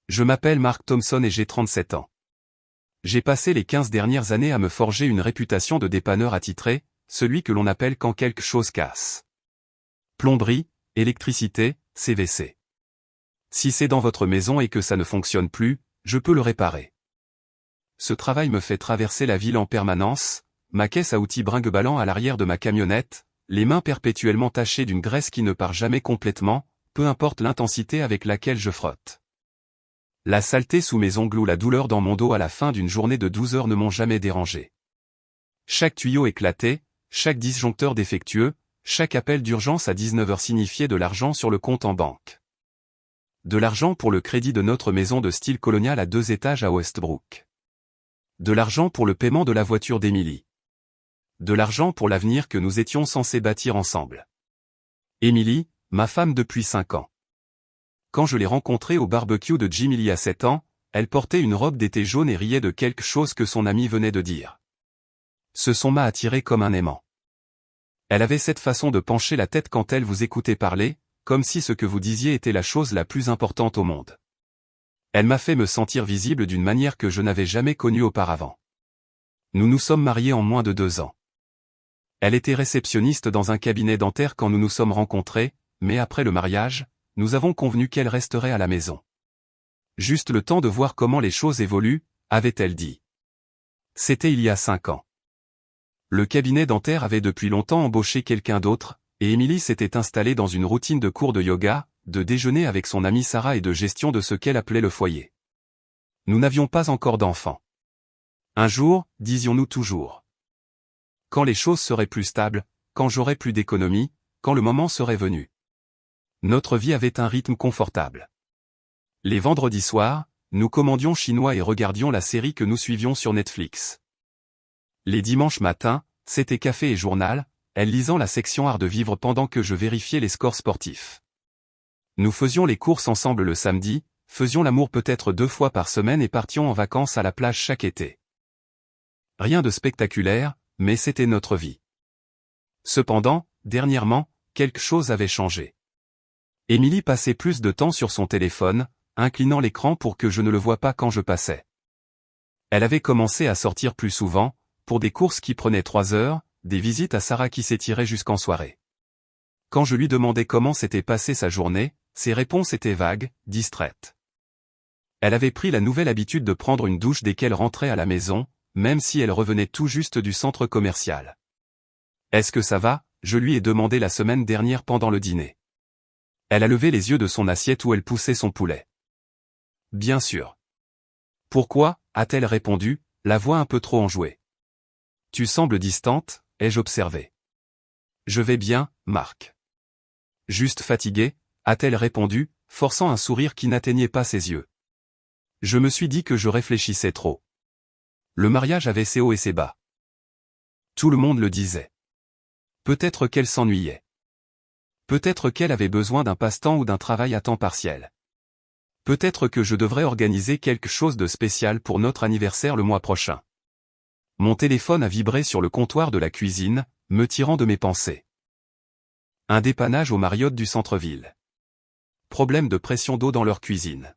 Je m'appelle Mark Thompson et j'ai 37 ans. J'ai passé les 15 dernières années à me forger une réputation de dépanneur attitré, celui que l'on appelle quand quelque chose casse. Plomberie, électricité, CVC. Si c'est dans votre maison et que ça ne fonctionne plus, je peux le réparer. Ce travail me fait traverser la ville en permanence, ma caisse à outils brinque-ballant à l'arrière de ma camionnette, les mains perpétuellement tachées d'une graisse qui ne part jamais complètement, peu importe l'intensité avec laquelle je frotte. La saleté sous mes ongles ou la douleur dans mon dos à la fin d'une journée de 12 heures ne m'ont jamais dérangé. Chaque tuyau éclaté, chaque disjoncteur défectueux, chaque appel d'urgence à 19 heures signifiait de l'argent sur le compte en banque. De l'argent pour le crédit de notre maison de style colonial à 2 étages à Westbrook. De l'argent pour le paiement de la voiture d'Emily. De l'argent pour l'avenir que nous étions censés bâtir ensemble. Emily, ma femme depuis 5 ans. Quand je l'ai rencontrée au barbecue de Jim il y a 7 ans, elle portait une robe d'été jaune et riait de quelque chose que son ami venait de dire. Ce son m'a attiré comme un aimant. Elle avait cette façon de pencher la tête quand elle vous écoutait parler, comme si ce que vous disiez était la chose la plus importante au monde. Elle m'a fait me sentir visible d'une manière que je n'avais jamais connue auparavant. Nous nous sommes mariés en moins de 2 ans. Elle était réceptionniste dans un cabinet dentaire quand nous nous sommes rencontrés, mais après le mariage, nous avons convenu qu'elle resterait à la maison. Juste le temps de voir comment les choses évoluent, avait-elle dit. C'était il y a 5 ans. Le cabinet dentaire avait depuis longtemps embauché quelqu'un d'autre, et Emily s'était installée dans une routine de cours de yoga, de déjeuner avec son amie Sarah et de gestion de ce qu'elle appelait le foyer. Nous n'avions pas encore d'enfants. Un jour, disions-nous toujours. Quand les choses seraient plus stables, quand j'aurais plus d'économies, quand le moment serait venu. Notre vie avait un rythme confortable. Les vendredis soirs, nous commandions chinois et regardions la série que nous suivions sur Netflix. Les dimanches matins, c'était café et journal, elle lisant la section art de vivre pendant que je vérifiais les scores sportifs. Nous faisions les courses ensemble le samedi, faisions l'amour peut-être 2 fois par semaine et partions en vacances à la plage chaque été. Rien de spectaculaire, mais c'était notre vie. Cependant, dernièrement, quelque chose avait changé. Emily passait plus de temps sur son téléphone, inclinant l'écran pour que je ne le voie pas quand je passais. Elle avait commencé à sortir plus souvent, pour des courses qui prenaient 3 heures, des visites à Sarah qui s'étiraient jusqu'en soirée. Quand je lui demandais comment s'était passée sa journée, ses réponses étaient vagues, distraites. Elle avait pris la nouvelle habitude de prendre une douche dès qu'elle rentrait à la maison, même si elle revenait tout juste du centre commercial. « Est-ce que ça va ?» je lui ai demandé la semaine dernière pendant le dîner. Elle a levé les yeux de son assiette où elle poussait son poulet. « Bien sûr. »« Pourquoi ?» a-t-elle répondu, la voix un peu trop enjouée. « Tu sembles distante » ai-je observé. « Je vais bien, Marc. »« Juste fatiguée » a-t-elle répondu, forçant un sourire qui n'atteignait pas ses yeux. Je me suis dit que je réfléchissais trop. Le mariage avait ses hauts et ses bas. Tout le monde le disait. Peut-être qu'elle s'ennuyait. Peut-être qu'elle avait besoin d'un passe-temps ou d'un travail à temps partiel. Peut-être que je devrais organiser quelque chose de spécial pour notre anniversaire le mois prochain. Mon téléphone a vibré sur le comptoir de la cuisine, me tirant de mes pensées. Un dépannage au Marriott du centre-ville. Problème de pression d'eau dans leur cuisine.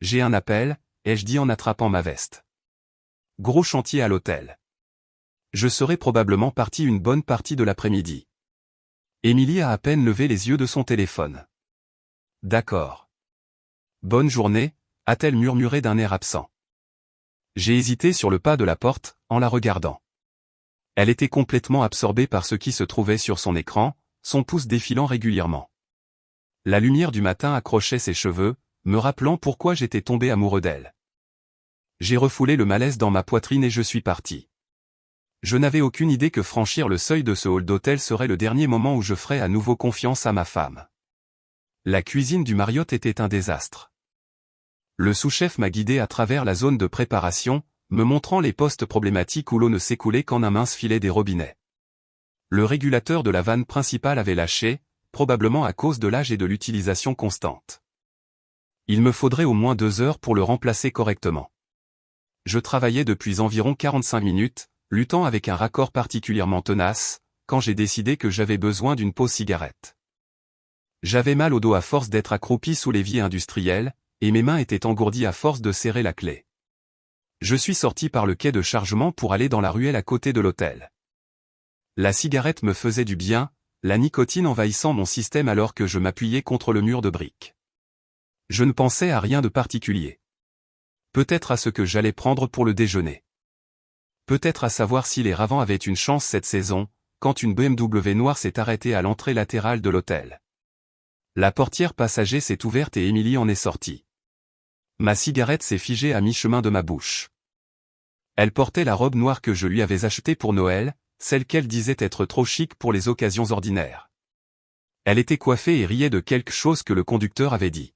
J'ai un appel, ai-je dit en attrapant ma veste. Gros chantier à l'hôtel. Je serai probablement parti une bonne partie de l'après-midi. Emily a à peine levé les yeux de son téléphone. D'accord. Bonne journée, a-t-elle murmuré d'un air absent. J'ai hésité sur le pas de la porte, en la regardant. Elle était complètement absorbée par ce qui se trouvait sur son écran, son pouce défilant régulièrement. La lumière du matin accrochait ses cheveux, me rappelant pourquoi j'étais tombé amoureux d'elle. J'ai refoulé le malaise dans ma poitrine et je suis parti. Je n'avais aucune idée que franchir le seuil de ce hall d'hôtel serait le dernier moment où je ferais à nouveau confiance à ma femme. La cuisine du Marriott était un désastre. Le sous-chef m'a guidé à travers la zone de préparation, me montrant les postes problématiques où l'eau ne s'écoulait qu'en un mince filet des robinets. Le régulateur de la vanne principale avait lâché, probablement à cause de l'âge et de l'utilisation constante. Il me faudrait au moins 2 heures pour le remplacer correctement. Je travaillais depuis environ 45 minutes, luttant avec un raccord particulièrement tenace, quand j'ai décidé que j'avais besoin d'une pause cigarette. J'avais mal au dos à force d'être accroupi sous l'évier industriel, et mes mains étaient engourdies à force de serrer la clé. Je suis sorti par le quai de chargement pour aller dans la ruelle à côté de l'hôtel. La cigarette me faisait du bien, la nicotine envahissant mon système alors que je m'appuyais contre le mur de briques. Je ne pensais à rien de particulier. Peut-être à ce que j'allais prendre pour le déjeuner. Peut-être à savoir si les Ravens avaient une chance cette saison, quand une BMW noire s'est arrêtée à l'entrée latérale de l'hôtel. La portière passager s'est ouverte et Émilie en est sortie. Ma cigarette s'est figée à mi-chemin de ma bouche. Elle portait la robe noire que je lui avais achetée pour Noël, celle qu'elle disait être trop chic pour les occasions ordinaires. Elle était coiffée et riait de quelque chose que le conducteur avait dit.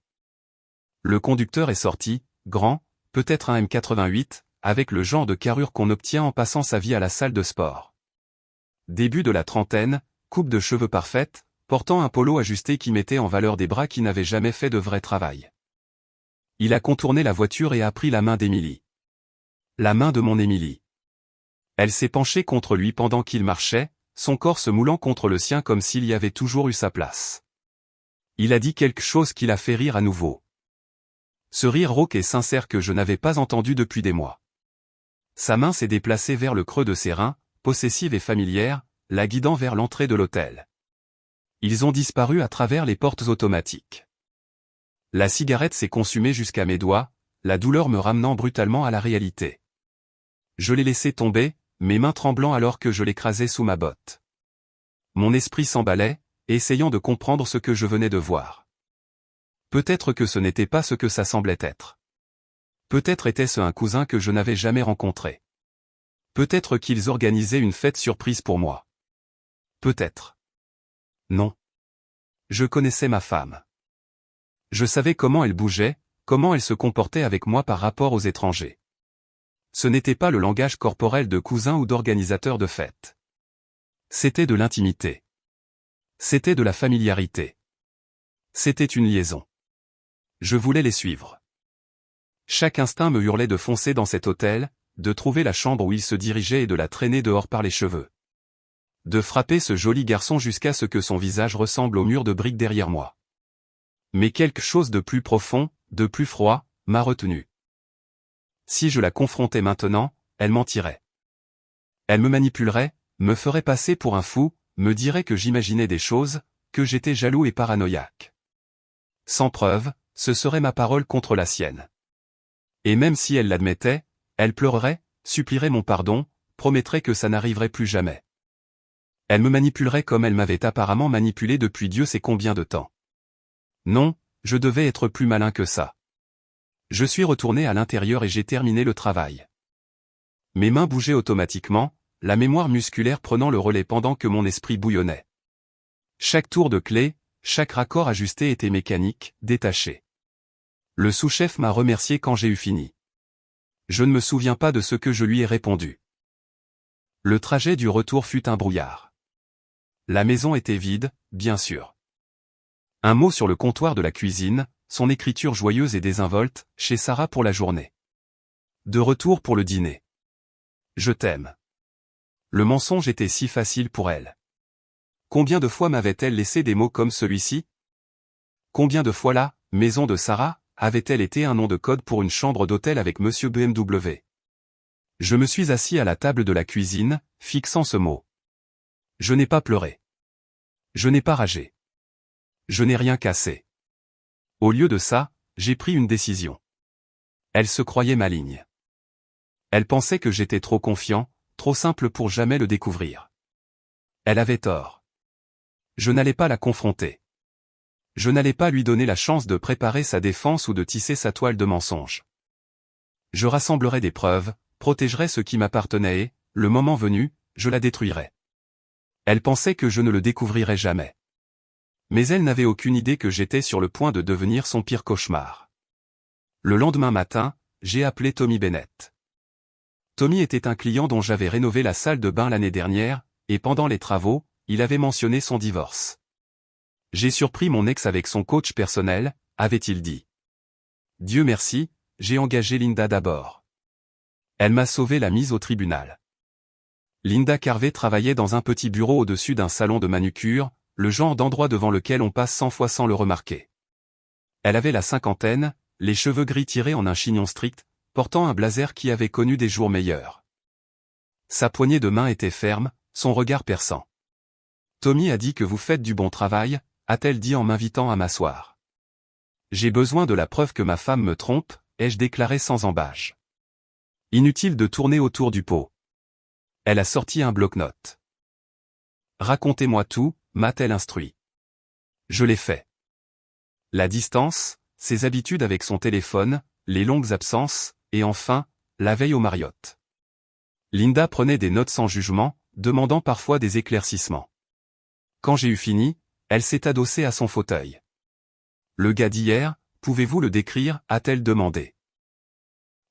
Le conducteur est sorti, grand, peut-être un M88, avec le genre de carrure qu'on obtient en passant sa vie à la salle de sport. Début de la trentaine, coupe de cheveux parfaite, portant un polo ajusté qui mettait en valeur des bras qui n'avaient jamais fait de vrai travail. Il a contourné la voiture et a pris la main d'Émilie. La main de mon Émilie. Elle s'est penchée contre lui pendant qu'il marchait, son corps se moulant contre le sien comme s'il y avait toujours eu sa place. Il a dit quelque chose qui l'a fait rire à nouveau. Ce rire rauque et sincère que je n'avais pas entendu depuis des mois. Sa main s'est déplacée vers le creux de ses reins, possessive et familière, la guidant vers l'entrée de l'hôtel. Ils ont disparu à travers les portes automatiques. La cigarette s'est consumée jusqu'à mes doigts, la douleur me ramenant brutalement à la réalité. Je l'ai laissé tomber, mes mains tremblant alors que je l'écrasais sous ma botte. Mon esprit s'emballait, essayant de comprendre ce que je venais de voir. Peut-être que ce n'était pas ce que ça semblait être. Peut-être était-ce un cousin que je n'avais jamais rencontré. Peut-être qu'ils organisaient une fête surprise pour moi. Peut-être. Non. Je connaissais ma femme. Je savais comment elle bougeait, comment elle se comportait avec moi par rapport aux étrangers. Ce n'était pas le langage corporel de cousin ou d'organisateur de fête. C'était de l'intimité. C'était de la familiarité. C'était une liaison. Je voulais les suivre. Chaque instinct me hurlait de foncer dans cet hôtel, de trouver la chambre où il se dirigeait et de la traîner dehors par les cheveux. De frapper ce joli garçon jusqu'à ce que son visage ressemble au mur de briques derrière moi. Mais quelque chose de plus profond, de plus froid, m'a retenu. Si je la confrontais maintenant, elle mentirait. Elle me manipulerait, me ferait passer pour un fou, me dirait que j'imaginais des choses, que j'étais jaloux et paranoïaque. Sans preuve, ce serait ma parole contre la sienne. Et même si elle l'admettait, elle pleurerait, supplierait mon pardon, promettrait que ça n'arriverait plus jamais. Elle me manipulerait comme elle m'avait apparemment manipulé depuis Dieu sait combien de temps. Non, je devais être plus malin que ça. Je suis retourné à l'intérieur et j'ai terminé le travail. Mes mains bougeaient automatiquement, la mémoire musculaire prenant le relais pendant que mon esprit bouillonnait. Chaque tour de clé, chaque raccord ajusté était mécanique, détaché. Le sous-chef m'a remercié quand j'ai eu fini. Je ne me souviens pas de ce que je lui ai répondu. Le trajet du retour fut un brouillard. La maison était vide, bien sûr. Un mot sur le comptoir de la cuisine, son écriture joyeuse et désinvolte, chez Sarah pour la journée. De retour pour le dîner. Je t'aime. Le mensonge était si facile pour elle. Combien de fois m'avait-elle laissé des mots comme celui-ci? Combien de fois la maison de Sarah avait-elle été un nom de code pour une chambre d'hôtel avec Monsieur BMW? Je me suis assis à la table de la cuisine, fixant ce mot. Je n'ai pas pleuré. Je n'ai pas ragé. Je n'ai rien cassé. Au lieu de ça, j'ai pris une décision. Elle se croyait maligne. Elle pensait que j'étais trop confiant, trop simple pour jamais le découvrir. Elle avait tort. Je n'allais pas la confronter. Je n'allais pas lui donner la chance de préparer sa défense ou de tisser sa toile de mensonges. Je rassemblerais des preuves, protégerais ce qui m'appartenait et, le moment venu, je la détruirais. Elle pensait que je ne le découvrirais jamais. Mais elle n'avait aucune idée que j'étais sur le point de devenir son pire cauchemar. Le lendemain matin, j'ai appelé Tommy Bennett. Tommy était un client dont j'avais rénové la salle de bain l'année dernière, et pendant les travaux, il avait mentionné son divorce. J'ai surpris mon ex avec son coach personnel, avait-il dit. Dieu merci, j'ai engagé Linda d'abord. Elle m'a sauvé la mise au tribunal. Linda Carvey travaillait dans un petit bureau au-dessus d'un salon de manucure, le genre d'endroit devant lequel on passe 100 fois sans le remarquer. Elle avait la cinquantaine, les cheveux gris tirés en un chignon strict, portant un blazer qui avait connu des jours meilleurs. Sa poignée de main était ferme, son regard perçant. « Tommy a dit que vous faites du bon travail », a-t-elle dit en m'invitant à m'asseoir. « J'ai besoin de la preuve que ma femme me trompe », ai-je déclaré sans embâche. Inutile de tourner autour du pot. Elle a sorti un bloc-notes. « Racontez-moi tout », m'a-t-elle instruit. Je l'ai fait. La distance, ses habitudes avec son téléphone, les longues absences, et enfin, la veille au Marriott. Linda prenait des notes sans jugement, demandant parfois des éclaircissements. Quand j'ai eu fini, elle s'est adossée à son fauteuil. « Le gars d'hier, pouvez-vous le décrire » a-t-elle demandé.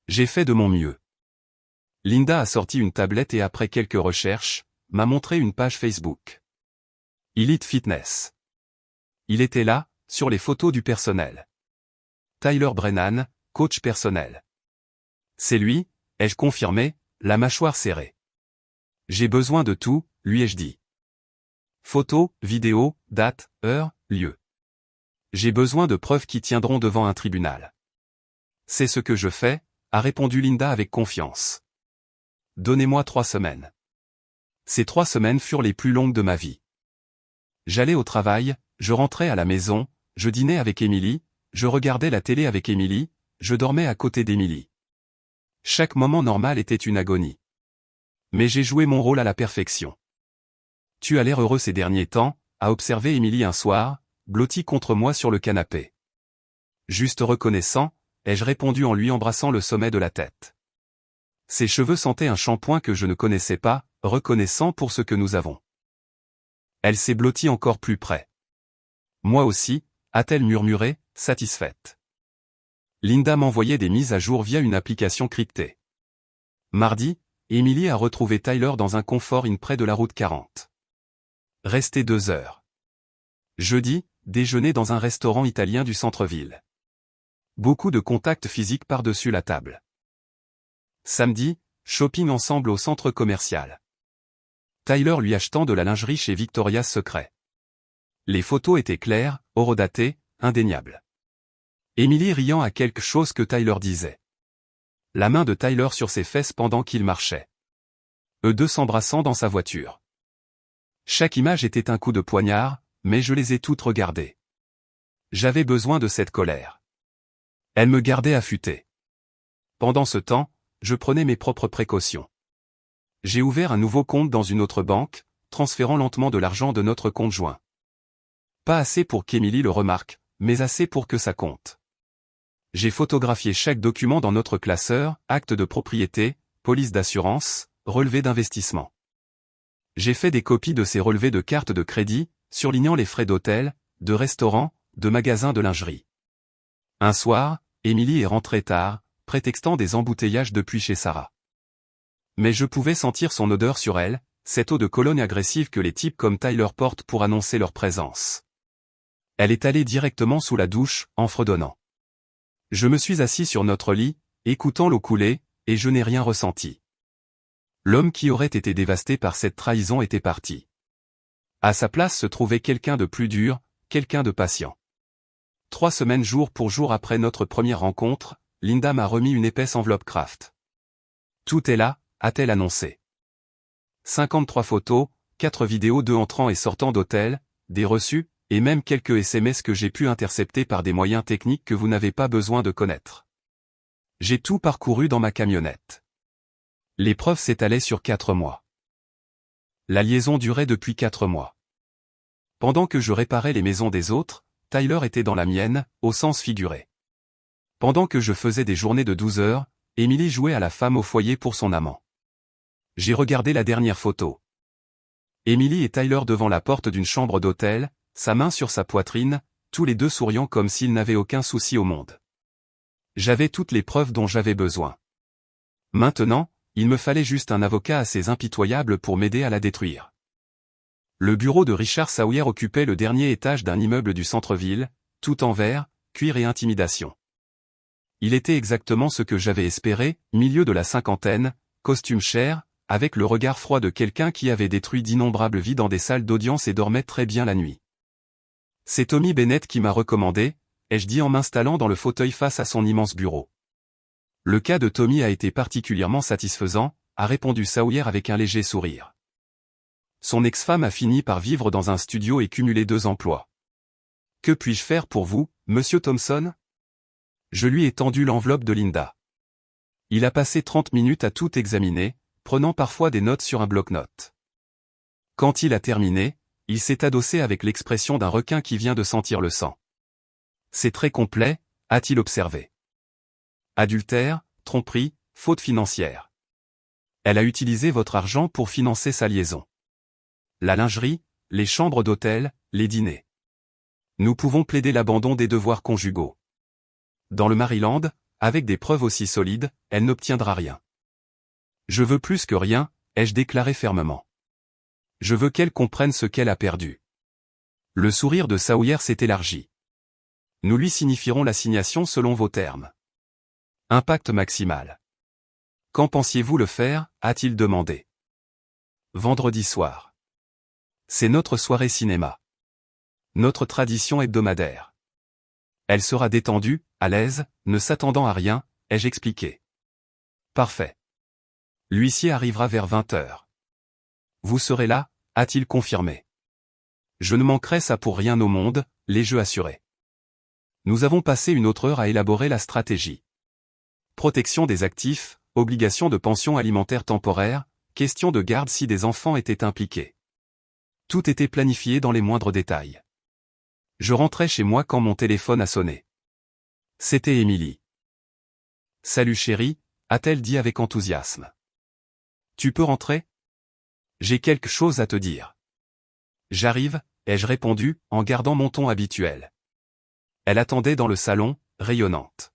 J'ai fait de mon mieux. Linda a sorti une tablette et après quelques recherches, m'a montré une page Facebook. Elite Fitness. Il était là, sur les photos du personnel. Tyler Brennan, coach personnel. C'est lui, ai-je confirmé, la mâchoire serrée. J'ai besoin de tout, lui ai-je dit. Photos, vidéos, date, heure, lieu. J'ai besoin de preuves qui tiendront devant un tribunal. C'est ce que je fais, a répondu Linda avec confiance. Donnez-moi 3 semaines. Ces 3 semaines furent les plus longues de ma vie. J'allais au travail, je rentrais à la maison, je dînais avec Emily, je regardais la télé avec Emily, je dormais à côté d'Emily. Chaque moment normal était une agonie. Mais j'ai joué mon rôle à la perfection. Tu as l'air heureux ces derniers temps, a observé Emily un soir, blotti contre moi sur le canapé. Juste reconnaissant, ai-je répondu en lui embrassant le sommet de la tête. Ses cheveux sentaient un shampoing que je ne connaissais pas, reconnaissant pour ce que nous avons. Elle s'est blottie encore plus près. Moi aussi, a-t-elle murmuré, satisfaite. Linda m'envoyait des mises à jour via une application cryptée. Mardi, Emily a retrouvé Tyler dans un Comfort Inn près de la route 40. Resté 2 heures. Jeudi, déjeuner dans un restaurant italien du centre-ville. Beaucoup de contacts physiques par-dessus la table. Samedi, shopping ensemble au centre commercial. Tyler lui achetant de la lingerie chez Victoria's Secret. Les photos étaient claires, horodatées, indéniables. Emily riant à quelque chose que Tyler disait. La main de Tyler sur ses fesses pendant qu'il marchait. Eux deux s'embrassant dans sa voiture. Chaque image était un coup de poignard, mais je les ai toutes regardées. J'avais besoin de cette colère. Elle me gardait affûté. Pendant ce temps, je prenais mes propres précautions. J'ai ouvert un nouveau compte dans une autre banque, transférant lentement de l'argent de notre compte joint. Pas assez pour qu'Emily le remarque, mais assez pour que ça compte. J'ai photographié chaque document dans notre classeur, acte de propriété, police d'assurance, relevé d'investissement. J'ai fait des copies de ces relevés de cartes de crédit, surlignant les frais d'hôtel, de restaurant, de magasin de lingerie. Un soir, Emily est rentrée tard, prétextant des embouteillages depuis chez Sarah. Mais je pouvais sentir son odeur sur elle, cette eau de cologne agressive que les types comme Tyler portent pour annoncer leur présence. Elle est allée directement sous la douche, en fredonnant. Je me suis assis sur notre lit, écoutant l'eau couler, et je n'ai rien ressenti. L'homme qui aurait été dévasté par cette trahison était parti. À sa place se trouvait quelqu'un de plus dur, quelqu'un de patient. 3 semaines jour pour jour après notre première rencontre, Linda m'a remis une épaisse enveloppe Kraft. Tout est là, a-t-elle annoncé. 53 photos, 4 vidéos de entrant et sortant d'hôtel, des reçus, et même quelques SMS que j'ai pu intercepter par des moyens techniques que vous n'avez pas besoin de connaître. J'ai tout parcouru dans ma camionnette. L'épreuve s'étalait sur 4 mois. La liaison durait depuis 4 mois. Pendant que je réparais les maisons des autres, Tyler était dans la mienne, au sens figuré. Pendant que je faisais des journées de 12 heures, Emily jouait à la femme au foyer pour son amant. J'ai regardé la dernière photo. Emily et Tyler devant la porte d'une chambre d'hôtel, sa main sur sa poitrine, tous les deux souriant comme s'ils n'avaient aucun souci au monde. J'avais toutes les preuves dont j'avais besoin. Maintenant, il me fallait juste un avocat assez impitoyable pour m'aider à la détruire. Le bureau de Richard Sawyer occupait le dernier étage d'un immeuble du centre-ville, tout en verre, cuir et intimidation. Il était exactement ce que j'avais espéré, milieu de la cinquantaine, costume cher, avec le regard froid de quelqu'un qui avait détruit d'innombrables vies dans des salles d'audience et dormait très bien la nuit. C'est Tommy Bennett qui m'a recommandé, ai-je dit en m'installant dans le fauteuil face à son immense bureau. Le cas de Tommy a été particulièrement satisfaisant, a répondu Sawyer avec un léger sourire. Son ex-femme a fini par vivre dans un studio et cumuler 2 emplois. Que puis-je faire pour vous, monsieur Thompson? Je lui ai tendu l'enveloppe de Linda. Il a passé 30 minutes à tout examiner, prenant parfois des notes sur un bloc-notes. Quand il a terminé, il s'est adossé avec l'expression d'un requin qui vient de sentir le sang. C'est très complet, a-t-il observé. Adultère, tromperie, faute financière. Elle a utilisé votre argent pour financer sa liaison. La lingerie, les chambres d'hôtel, les dîners. Nous pouvons plaider l'abandon des devoirs conjugaux. Dans le Maryland, avec des preuves aussi solides, elle n'obtiendra rien. Je veux plus que rien, ai-je déclaré fermement. Je veux qu'elle comprenne ce qu'elle a perdu. Le sourire de Sawyer s'est élargi. Nous lui signifierons l'assignation selon vos termes. Impact maximal. Quand pensiez-vous le faire, a-t-il demandé. Vendredi soir. C'est notre soirée cinéma. Notre tradition hebdomadaire. Elle sera détendue, à l'aise, ne s'attendant à rien, ai-je expliqué. Parfait. L'huissier arrivera vers 20h. Vous serez là, a-t-il confirmé. Je ne manquerai ça pour rien au monde, les jeux assurés. Nous avons passé une autre heure à élaborer la stratégie. Protection des actifs, obligation de pension alimentaire temporaire, question de garde si des enfants étaient impliqués. Tout était planifié dans les moindres détails. Je rentrais chez moi quand mon téléphone a sonné. C'était Emily. Salut chérie, a-t-elle dit avec enthousiasme. Tu peux rentrer? J'ai quelque chose à te dire. J'arrive, ai-je répondu, en gardant mon ton habituel. Elle attendait dans le salon, rayonnante.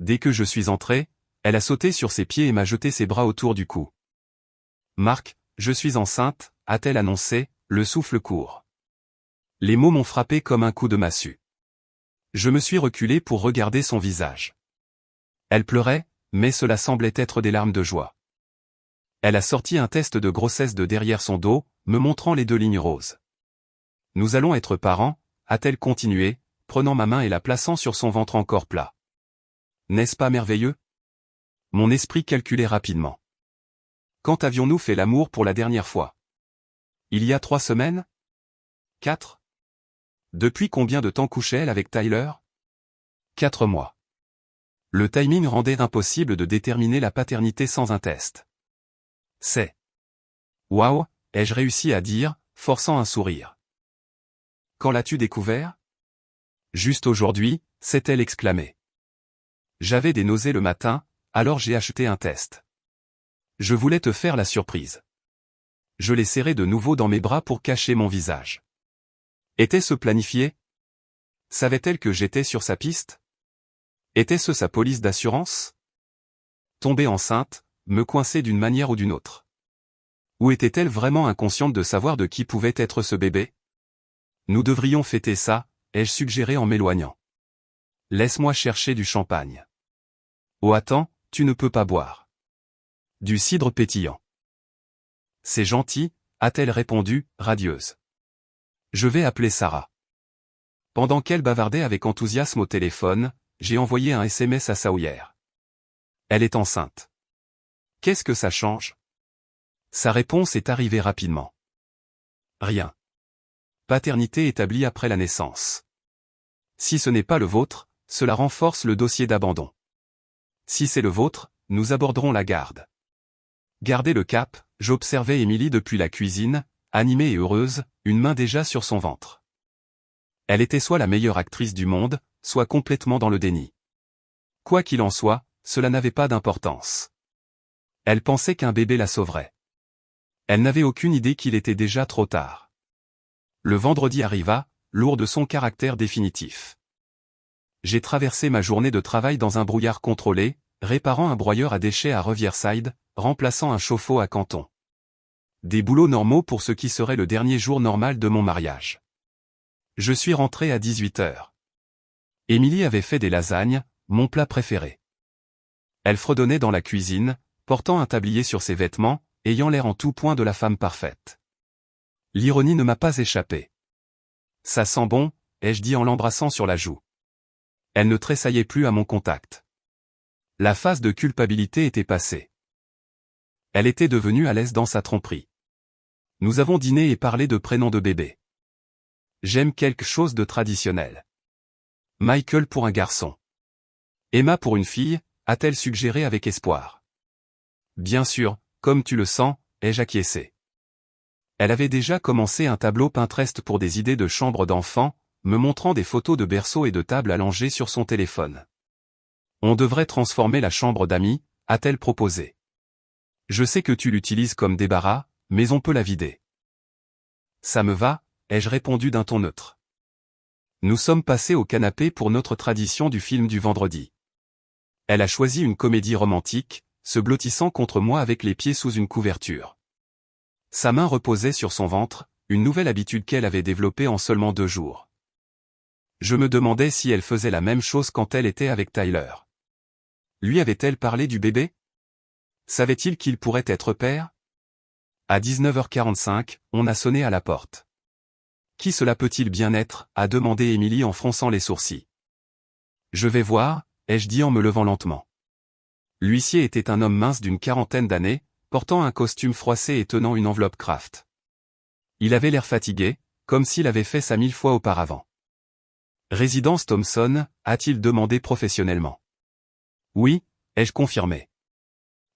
Dès que je suis entré, elle a sauté sur ses pieds et m'a jeté ses bras autour du cou. Marc, je suis enceinte, a-t-elle annoncé, le souffle court. Les mots m'ont frappé comme un coup de massue. Je me suis reculé pour regarder son visage. Elle pleurait, mais cela semblait être des larmes de joie. Elle a sorti un test de grossesse de derrière son dos, me montrant les 2 lignes roses. Nous allons être parents, a-t-elle continué, prenant ma main et la plaçant sur son ventre encore plat. N'est-ce pas merveilleux? Mon esprit calculait rapidement. Quand avions-nous fait l'amour pour la dernière fois? Il y a 3 semaines? 4? Depuis combien de temps couchait-elle avec Tyler? 4 mois. Le timing rendait impossible de déterminer la paternité sans un test. C'est. Waouh, ai-je réussi à dire, forçant un sourire. Quand l'as-tu découvert? Juste aujourd'hui, s'est-elle exclamée. J'avais des nausées le matin, alors j'ai acheté un test. Je voulais te faire la surprise. Je l'ai serré de nouveau dans mes bras pour cacher mon visage. Était-ce planifié? Savait-elle que j'étais sur sa piste? Était-ce sa police d'assurance? Tomber enceinte, me coincer d'une manière ou d'une autre. Ou était-elle vraiment inconsciente de savoir de qui pouvait être ce bébé? Nous devrions fêter ça, ai-je suggéré en m'éloignant. Laisse-moi chercher du champagne. Oh attends, tu ne peux pas boire. Du cidre pétillant. C'est gentil, a-t-elle répondu, radieuse. Je vais appeler Sarah. Pendant qu'elle bavardait avec enthousiasme au téléphone, j'ai envoyé un SMS à Sawyer. Elle est enceinte. Qu'est-ce que ça change? Sa réponse est arrivée rapidement. Rien. Paternité établie après la naissance. Si ce n'est pas le vôtre, cela renforce le dossier d'abandon. Si c'est le vôtre, nous aborderons la garde. Gardez le cap, j'observais Emily depuis la cuisine, animée et heureuse, une main déjà sur son ventre. Elle était soit la meilleure actrice du monde, soit complètement dans le déni. Quoi qu'il en soit, cela n'avait pas d'importance. Elle pensait qu'un bébé la sauverait. Elle n'avait aucune idée qu'il était déjà trop tard. Le vendredi arriva, lourd de son caractère définitif. J'ai traversé ma journée de travail dans un brouillard contrôlé, réparant un broyeur à déchets à Riverside, remplaçant un chauffe-eau à Canton. Des boulots normaux pour ce qui serait le dernier jour normal de mon mariage. Je suis rentré à 18h. Emily avait fait des lasagnes, mon plat préféré. Elle fredonnait dans la cuisine, portant un tablier sur ses vêtements, ayant l'air en tout point de la femme parfaite. L'ironie ne m'a pas échappé. Ça sent bon, ai-je dit en l'embrassant sur la joue. Elle ne tressaillait plus à mon contact. La phase de culpabilité était passée. Elle était devenue à l'aise dans sa tromperie. Nous avons dîné et parlé de prénoms de bébé. J'aime quelque chose de traditionnel. Michael pour un garçon. Emma pour une fille, a-t-elle suggéré avec espoir. Bien sûr, comme tu le sens, ai-je acquiescé. Elle avait déjà commencé un tableau Pinterest pour des idées de chambre d'enfant, me montrant des photos de berceaux et de tables allongées sur son téléphone. On devrait transformer la chambre d'amis, a-t-elle proposé. Je sais que tu l'utilises comme débarras, mais on peut la vider. Ça me va, ai-je répondu d'un ton neutre. Nous sommes passés au canapé pour notre tradition du film du vendredi. Elle a choisi une comédie romantique, se blottissant contre moi avec les pieds sous une couverture. Sa main reposait sur son ventre, une nouvelle habitude qu'elle avait développée en seulement 2 jours. Je me demandais si elle faisait la même chose quand elle était avec Tyler. Lui avait-elle parlé du bébé? Savait-il qu'il pourrait être père? À 19h45, on a sonné à la porte. Qui cela peut-il bien être? A demandé Émilie en fronçant les sourcils. Je vais voir, ai-je dit en me levant lentement. L'huissier était un homme mince d'une 40aine d'années, portant un costume froissé et tenant une enveloppe Kraft. Il avait l'air fatigué, comme s'il avait fait ça 1000 fois auparavant. Résidence Thompson, a-t-il demandé professionnellement. Oui, ai-je confirmé.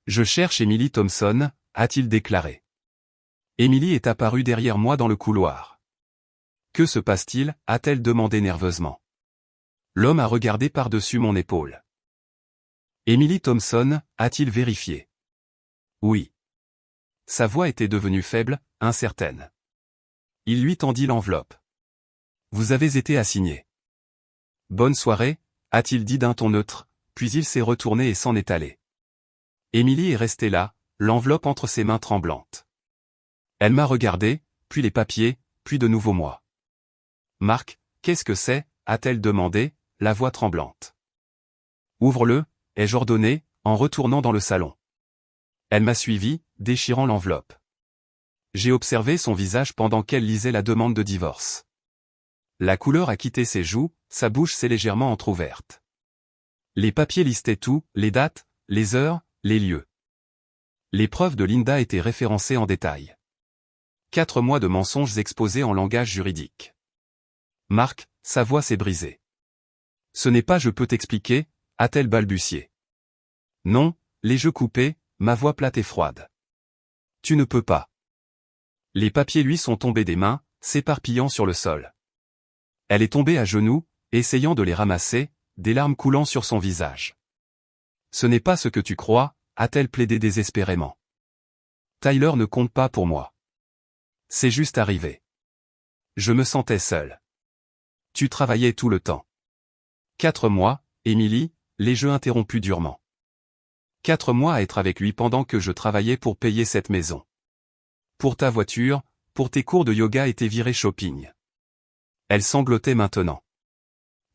Je cherche Emily Thompson, a-t-il déclaré. Emily est apparue derrière moi dans le couloir. Que se passe-t-il? A-t-elle demandé nerveusement. L'homme a regardé par-dessus mon épaule. Emily Thompson, a-t-il vérifié? Oui. Sa voix était devenue faible, incertaine. Il lui tendit l'enveloppe. Vous avez été assigné. Bonne soirée, a-t-il dit d'un ton neutre, puis il s'est retourné et s'en est allé. Émilie est restée là, l'enveloppe entre ses mains tremblantes. Elle m'a regardé, puis les papiers, puis de nouveau moi. Marc, qu'est-ce que c'est? A-t-elle demandé, la voix tremblante. Ouvre-le, ai-je ordonné, en retournant dans le salon. Elle m'a suivi, déchirant l'enveloppe. J'ai observé son visage pendant qu'elle lisait la demande de divorce. La couleur a quitté ses joues, sa bouche s'est légèrement entr'ouverte. Les papiers listaient tout, les dates, les heures, les lieux. Les preuves de Linda étaient référencées en détail. 4 mois de mensonges exposés en langage juridique. Marc, sa voix s'est brisée. Ce n'est pas je peux t'expliquer, a-t-elle balbutié. Non, les jeux coupés, ma voix plate et froide. Tu ne peux pas. Les papiers lui sont tombés des mains, s'éparpillant sur le sol. Elle est tombée à genoux, essayant de les ramasser, des larmes coulant sur son visage. Ce n'est pas ce que tu crois, a-t-elle plaidé désespérément. Tyler ne compte pas pour moi. C'est juste arrivé. Je me sentais seul. Tu travaillais tout le temps. 4 mois, Émilie, les jeux interrompus durement. 4 mois à être avec lui pendant que je travaillais pour payer cette maison. Pour ta voiture, pour tes cours de yoga et tes virées shopping. Elle sanglotait maintenant.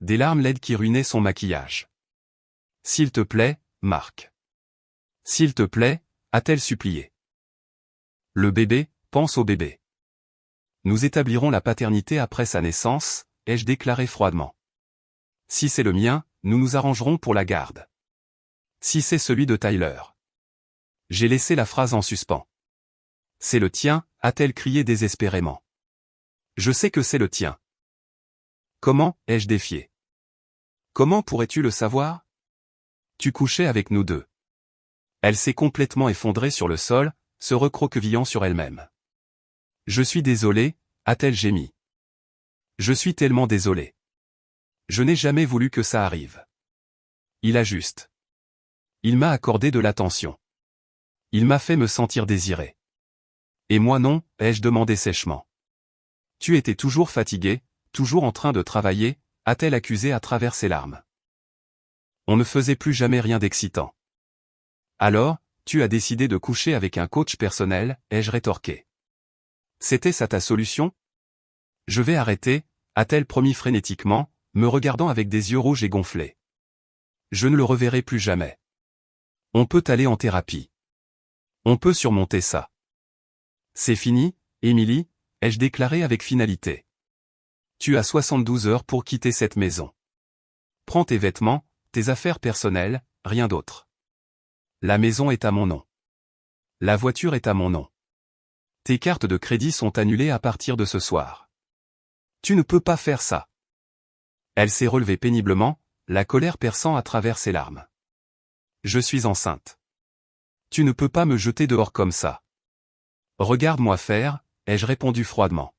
Des larmes laides qui ruinaient son maquillage. S'il te plaît, Marc. S'il te plaît, a-t-elle supplié. Le bébé, pense au bébé. Nous établirons la paternité après sa naissance, ai-je déclaré froidement. Si c'est le mien, nous nous arrangerons pour la garde. Si c'est celui de Tyler. J'ai laissé la phrase en suspens. C'est le tien, a-t-elle crié désespérément. Je sais que c'est le tien. Comment, ai-je défié. Comment pourrais-tu le savoir? Tu couchais avec nous deux. Elle s'est complètement effondrée sur le sol, se recroquevillant sur elle-même. Je suis désolé, a-t-elle gémi. Je suis tellement désolé. Je n'ai jamais voulu que ça arrive. Il a juste. Il m'a accordé de l'attention. Il m'a fait me sentir désiré. Et moi non, ai-je demandé sèchement. Tu étais toujours fatigué, toujours en train de travailler, a-t-elle accusé à travers ses larmes. On ne faisait plus jamais rien d'excitant. Alors, tu as décidé de coucher avec un coach personnel, ai-je rétorqué. C'était ça ta solution? Je vais arrêter, a-t-elle promis frénétiquement, me regardant avec des yeux rouges et gonflés. Je ne le reverrai plus jamais. On peut aller en thérapie. On peut surmonter ça. C'est fini, Émilie, ai-je déclaré avec finalité. Tu as 72 heures pour quitter cette maison. Prends tes vêtements, tes affaires personnelles, rien d'autre. La maison est à mon nom. La voiture est à mon nom. Tes cartes de crédit sont annulées à partir de ce soir. Tu ne peux pas faire ça. Elle s'est relevée péniblement, la colère perçant à travers ses larmes. Je suis enceinte. Tu ne peux pas me jeter dehors comme ça. Regarde-moi faire, ai-je répondu froidement.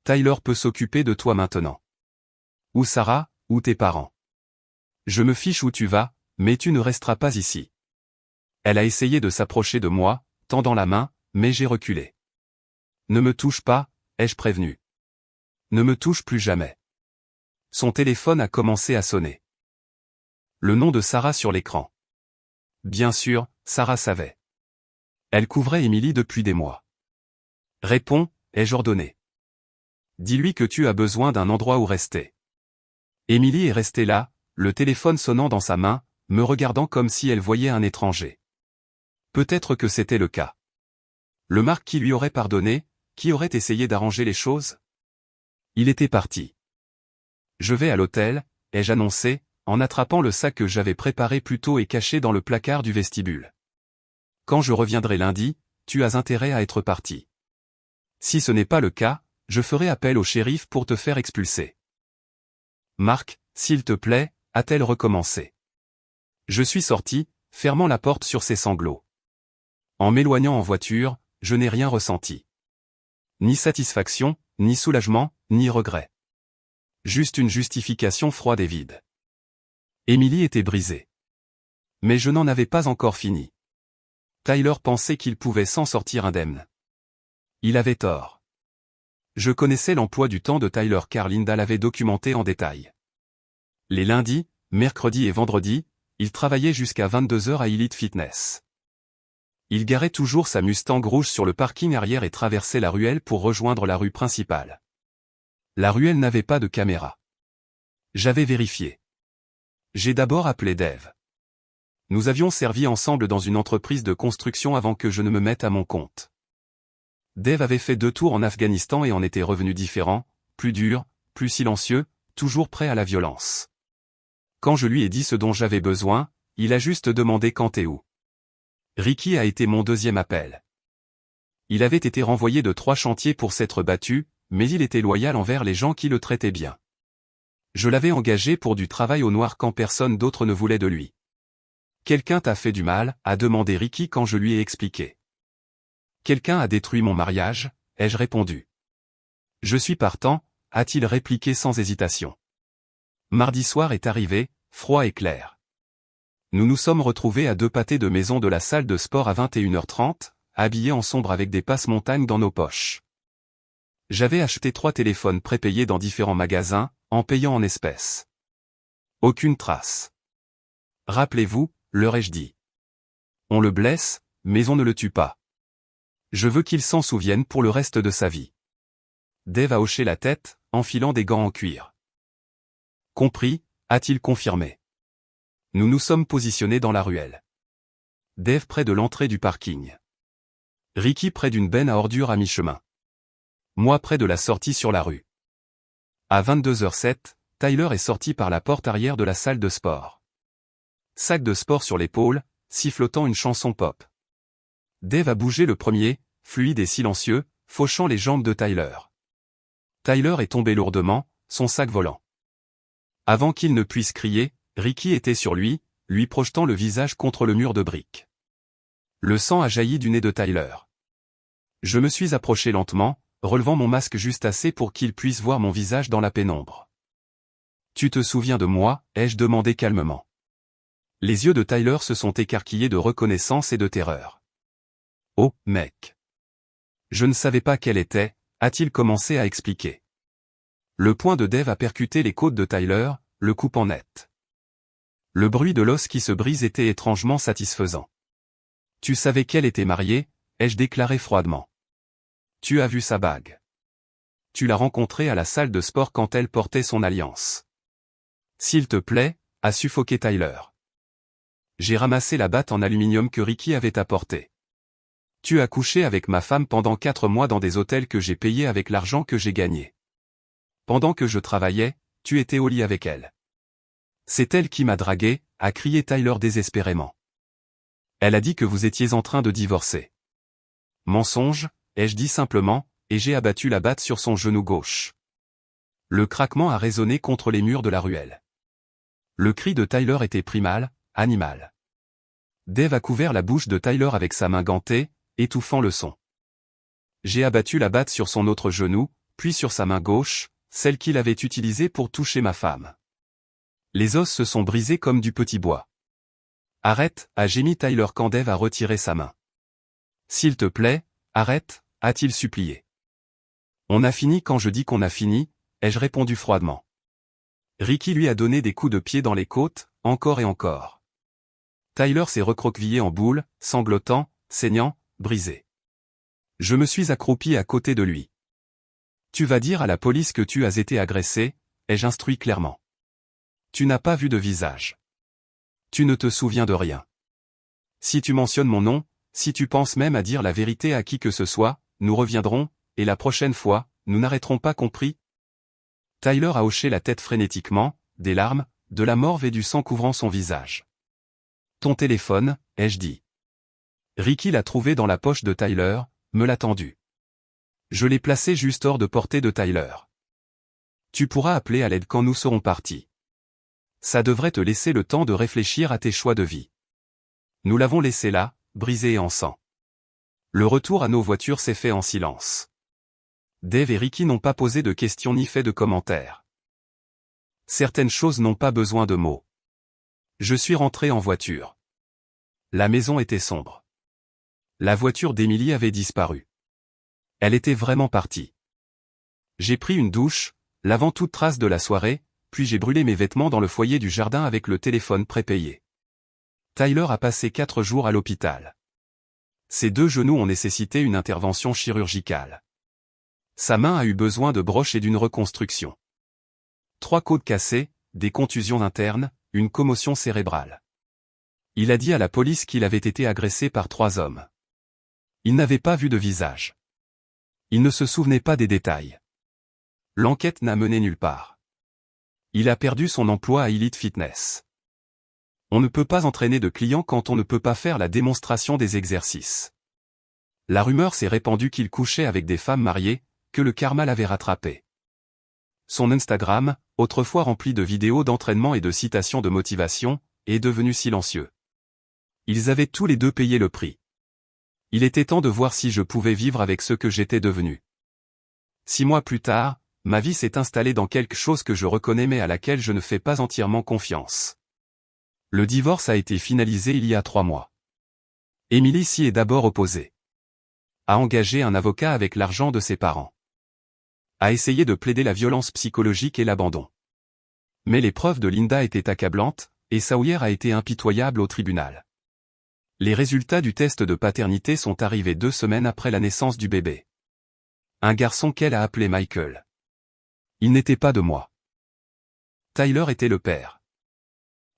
Tyler peut s'occuper de toi maintenant. Ou Sarah, ou tes parents. Je me fiche où tu vas, mais tu ne resteras pas ici. Elle a essayé de s'approcher de moi, tendant la main, mais j'ai reculé. Ne me touche pas, ai-je prévenu. Ne me touche plus jamais. Son téléphone a commencé à sonner. Le nom de Sarah sur l'écran. Bien sûr, Sarah savait. Elle couvrait Emily depuis des mois. Réponds, ai-je ordonné. Dis-lui que tu as besoin d'un endroit où rester. Emily est restée là, le téléphone sonnant dans sa main, me regardant comme si elle voyait un étranger. Peut-être que c'était le cas. Le Marc qui lui aurait pardonné, qui aurait essayé d'arranger les choses? Il était parti. Je vais à l'hôtel, ai-je annoncé, en attrapant le sac que j'avais préparé plus tôt et caché dans le placard du vestibule. Quand je reviendrai lundi, tu as intérêt à être parti. Si ce n'est pas le cas, je ferai appel au shérif pour te faire expulser. Marc, s'il te plaît, a-t-elle recommencé. Je suis sorti, fermant la porte sur ses sanglots. En m'éloignant en voiture, je n'ai rien ressenti. Ni satisfaction, ni soulagement, ni regret. Juste une justification froide et vide. Emily était brisée. Mais je n'en avais pas encore fini. Tyler pensait qu'il pouvait s'en sortir indemne. Il avait tort. Je connaissais l'emploi du temps de Tyler car Linda l'avait documenté en détail. Les lundis, mercredis et vendredis, il travaillait jusqu'à 22 heures à Elite Fitness. Il garait toujours sa Mustang rouge sur le parking arrière et traversait la ruelle pour rejoindre la rue principale. La ruelle n'avait pas de caméra. J'avais vérifié. J'ai d'abord appelé Dave. Nous avions servi ensemble dans une entreprise de construction avant que je ne me mette à mon compte. Dave avait fait 2 tours en Afghanistan et en était revenu différent, plus dur, plus silencieux, toujours prêt à la violence. Quand je lui ai dit ce dont j'avais besoin, il a juste demandé quand et où. Ricky a été mon deuxième appel. Il avait été renvoyé de 3 chantiers pour s'être battu, mais il était loyal envers les gens qui le traitaient bien. Je l'avais engagé pour du travail au noir quand personne d'autre ne voulait de lui. Quelqu'un t'a fait du mal, a demandé Ricky quand je lui ai expliqué. Quelqu'un a détruit mon mariage, ai-je répondu. Je suis partant, a-t-il répliqué sans hésitation. Mardi soir est arrivé, froid et clair. Nous nous sommes retrouvés à 2 pâtés de maison de la salle de sport à 21h30, habillés en sombre avec des passe-montagnes dans nos poches. J'avais acheté 3 téléphones prépayés dans différents magasins, en payant en espèces. Aucune trace. Rappelez-vous, leur ai-je dit. On le blesse, mais on ne le tue pas. Je veux qu'il s'en souvienne pour le reste de sa vie. Dave a hoché la tête, enfilant des gants en cuir. Compris, a-t-il confirmé. Nous nous sommes positionnés dans la ruelle. Dave près de l'entrée du parking. Ricky près d'une benne à ordures à mi-chemin. Moi près de la sortie sur la rue. À 22h07, Tyler est sorti par la porte arrière de la salle de sport. Sac de sport sur l'épaule, sifflotant une chanson pop. Dave a bougé le premier, fluide et silencieux, fauchant les jambes de Tyler. Tyler est tombé lourdement, son sac volant. Avant qu'il ne puisse crier, Ricky était sur lui, lui projetant le visage contre le mur de briques. Le sang a jailli du nez de Tyler. Je me suis approché lentement, relevant mon masque juste assez pour qu'il puisse voir mon visage dans la pénombre. « Tu te souviens de moi ?» ai-je demandé calmement. Les yeux de Tyler se sont écarquillés de reconnaissance et de terreur. « Oh, mec !» Je ne savais pas quelle était, a-t-il commencé à expliquer. Le poing de Dave a percuté les côtes de Tyler, le coupant net. Le bruit de l'os qui se brise était étrangement satisfaisant. « Tu savais qu'elle était mariée ?» ai-je déclaré froidement. « Tu as vu sa bague. Tu l'as rencontrée à la salle de sport quand elle portait son alliance. »« S'il te plaît » a suffoqué Tyler. J'ai ramassé la batte en aluminium que Ricky avait apportée. « Tu as couché avec ma femme pendant 4 mois dans des hôtels que j'ai payés avec l'argent que j'ai gagné. Pendant que je travaillais, tu étais au lit avec elle. C'est elle qui m'a dragué, a crié Tyler désespérément. Elle a dit que vous étiez en train de divorcer. Mensonge, ai-je dit simplement, et j'ai abattu la batte sur son genou gauche. Le craquement a résonné contre les murs de la ruelle. Le cri de Tyler était primal, animal. Dave a couvert la bouche de Tyler avec sa main gantée, étouffant le son. J'ai abattu la batte sur son autre genou, puis sur sa main gauche, celle qu'il avait utilisée pour toucher ma femme. Les os se sont brisés comme du petit bois. Arrête, a gémi Tyler quand Dave a retiré sa main. S'il te plaît, arrête, a-t-il supplié. On a fini quand je dis qu'on a fini, ai-je répondu froidement. Ricky lui a donné des coups de pied dans les côtes, encore et encore. Tyler s'est recroquevillé en boule, sanglotant, saignant, brisé. Je me suis accroupi à côté de lui. Tu vas dire à la police que tu as été agressé, ai-je instruit clairement. Tu n'as pas vu de visage. Tu ne te souviens de rien. Si tu mentionnes mon nom, si tu penses même à dire la vérité à qui que ce soit, nous reviendrons, et la prochaine fois, nous n'arrêterons pas, compris? Tyler a hoché la tête frénétiquement, des larmes, de la morve et du sang couvrant son visage. Ton téléphone, ai-je dit. Ricky l'a trouvé dans la poche de Tyler, me l'a tendu. Je l'ai placé juste hors de portée de Tyler. Tu pourras appeler à l'aide quand nous serons partis. Ça devrait te laisser le temps de réfléchir à tes choix de vie. Nous l'avons laissé là, brisé et en sang. Le retour à nos voitures s'est fait en silence. Dave et Ricky n'ont pas posé de questions ni fait de commentaires. Certaines choses n'ont pas besoin de mots. Je suis rentré en voiture. La maison était sombre. La voiture d'Emily avait disparu. Elle était vraiment partie. J'ai pris une douche, lavant toute trace de la soirée, puis j'ai brûlé mes vêtements dans le foyer du jardin avec le téléphone prépayé. Tyler a passé 4 jours à l'hôpital. Ses 2 genoux ont nécessité une intervention chirurgicale. Sa main a eu besoin de broches et d'une reconstruction. 3 côtes cassées, des contusions internes, une commotion cérébrale. Il a dit à la police qu'il avait été agressé par 3 hommes. Il n'avait pas vu de visage. Il ne se souvenait pas des détails. L'enquête n'a mené nulle part. Il a perdu son emploi à Elite Fitness. On ne peut pas entraîner de clients quand on ne peut pas faire la démonstration des exercices. La rumeur s'est répandue qu'il couchait avec des femmes mariées, que le karma l'avait rattrapé. Son Instagram, autrefois rempli de vidéos d'entraînement et de citations de motivation, est devenu silencieux. Ils avaient tous les deux payé le prix. Il était temps de voir si je pouvais vivre avec ce que j'étais devenu. 6 mois plus tard, ma vie s'est installée dans quelque chose que je reconnais mais à laquelle je ne fais pas entièrement confiance. Le divorce a été finalisé il y a 3 mois. Emily s'y est d'abord opposée. A engagé un avocat avec l'argent de ses parents. A essayé de plaider la violence psychologique et l'abandon. Mais les preuves de Linda étaient accablantes, et Sawyer a été impitoyable au tribunal. Les résultats du test de paternité sont arrivés 2 semaines après la naissance du bébé. Un garçon qu'elle a appelé Michael. Il n'était pas de moi. Tyler était le père.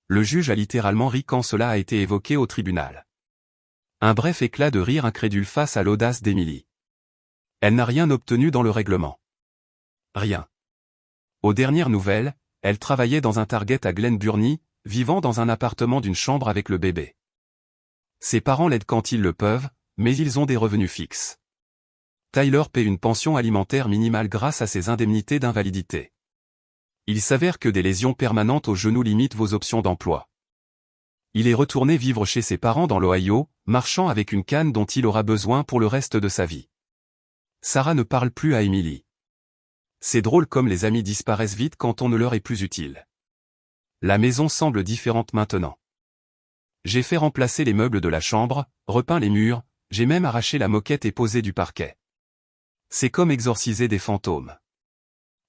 Le juge a littéralement ri quand cela a été évoqué au tribunal. Un bref éclat de rire incrédule face à l'audace d'Emily. Elle n'a rien obtenu dans le règlement. Rien. Aux dernières nouvelles, elle travaillait dans un Target à Glen Burnie, vivant dans un appartement d'une chambre avec le bébé. Ses parents l'aident quand ils le peuvent, mais ils ont des revenus fixes. Tyler paie une pension alimentaire minimale grâce à ses indemnités d'invalidité. Il s'avère que des lésions permanentes au genou limitent vos options d'emploi. Il est retourné vivre chez ses parents dans l'Ohio, marchant avec une canne dont il aura besoin pour le reste de sa vie. Sarah ne parle plus à Emily. C'est drôle comme les amis disparaissent vite quand on ne leur est plus utile. La maison semble différente maintenant. J'ai fait remplacer les meubles de la chambre, repeint les murs, j'ai même arraché la moquette et posé du parquet. C'est comme exorciser des fantômes.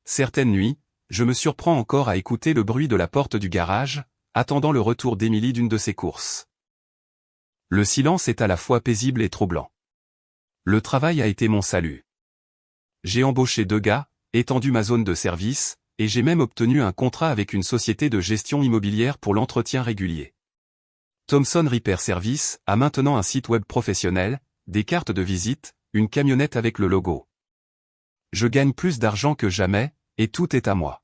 Certaines nuits, je me surprends encore à écouter le bruit de la porte du garage, attendant le retour d'Emily d'une de ses courses. Le silence est à la fois paisible et troublant. Le travail a été mon salut. J'ai embauché 2 gars, étendu ma zone de service, et j'ai même obtenu un contrat avec une société de gestion immobilière pour l'entretien régulier. Thomson Repair Service a maintenant un site web professionnel, des cartes de visite, une camionnette avec le logo. Je gagne plus d'argent que jamais, et tout est à moi.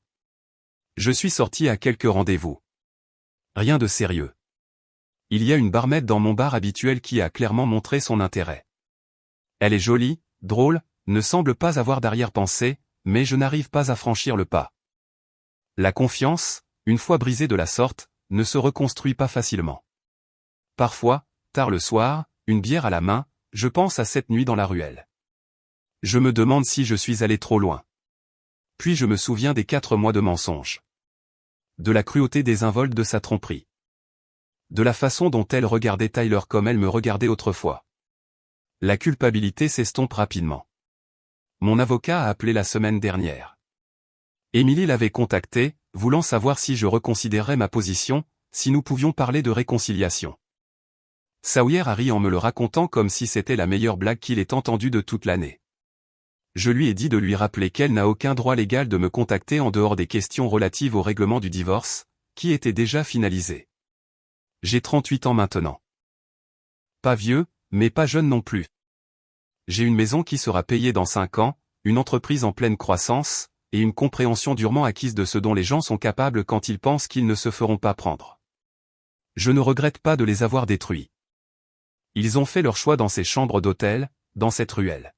Je suis sorti à quelques rendez-vous. Rien de sérieux. Il y a une barmaid dans mon bar habituel qui a clairement montré son intérêt. Elle est jolie, drôle, ne semble pas avoir d'arrière-pensée, mais je n'arrive pas à franchir le pas. La confiance, une fois brisée de la sorte, ne se reconstruit pas facilement. Parfois, tard le soir, une bière à la main, je pense à cette nuit dans la ruelle. Je me demande si je suis allé trop loin. Puis je me souviens des 4 mois de mensonges. De la cruauté désinvolte de sa tromperie. De la façon dont elle regardait Tyler comme elle me regardait autrefois. La culpabilité s'estompe rapidement. Mon avocat a appelé la semaine dernière. Emily l'avait contacté, voulant savoir si je reconsidérerais ma position, si nous pouvions parler de réconciliation. Sawyer a ri en me le racontant comme si c'était la meilleure blague qu'il ait entendue de toute l'année. Je lui ai dit de lui rappeler qu'elle n'a aucun droit légal de me contacter en dehors des questions relatives au règlement du divorce, qui était déjà finalisé. J'ai 38 ans maintenant. Pas vieux, mais pas jeune non plus. J'ai une maison qui sera payée dans 5 ans, une entreprise en pleine croissance, et une compréhension durement acquise de ce dont les gens sont capables quand ils pensent qu'ils ne se feront pas prendre. Je ne regrette pas de les avoir détruits. Ils ont fait leur choix dans ces chambres d'hôtel, dans cette ruelle.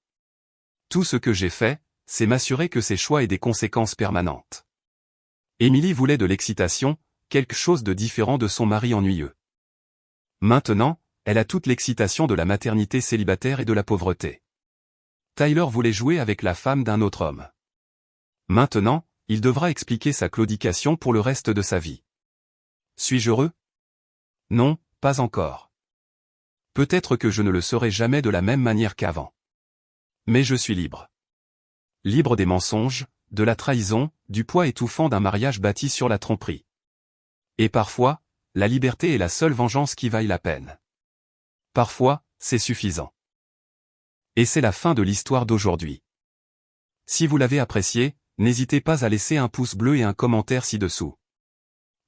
Tout ce que j'ai fait, c'est m'assurer que ces choix aient des conséquences permanentes. Emily voulait de l'excitation, quelque chose de différent de son mari ennuyeux. Maintenant, elle a toute l'excitation de la maternité célibataire et de la pauvreté. Tyler voulait jouer avec la femme d'un autre homme. Maintenant, il devra expliquer sa claudication pour le reste de sa vie. Suis-je heureux? Non, pas encore. Peut-être que je ne le serai jamais de la même manière qu'avant. Mais je suis libre. Libre des mensonges, de la trahison, du poids étouffant d'un mariage bâti sur la tromperie. Et parfois, la liberté est la seule vengeance qui vaille la peine. Parfois, c'est suffisant. Et c'est la fin de l'histoire d'aujourd'hui. Si vous l'avez apprécié, n'hésitez pas à laisser un pouce bleu et un commentaire ci-dessous.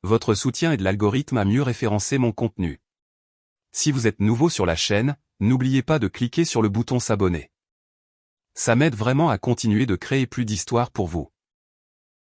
Votre soutien aide l'algorithme à mieux référencer mon contenu. Si vous êtes nouveau sur la chaîne, n'oubliez pas de cliquer sur le bouton s'abonner. Ça m'aide vraiment à continuer de créer plus d'histoires pour vous.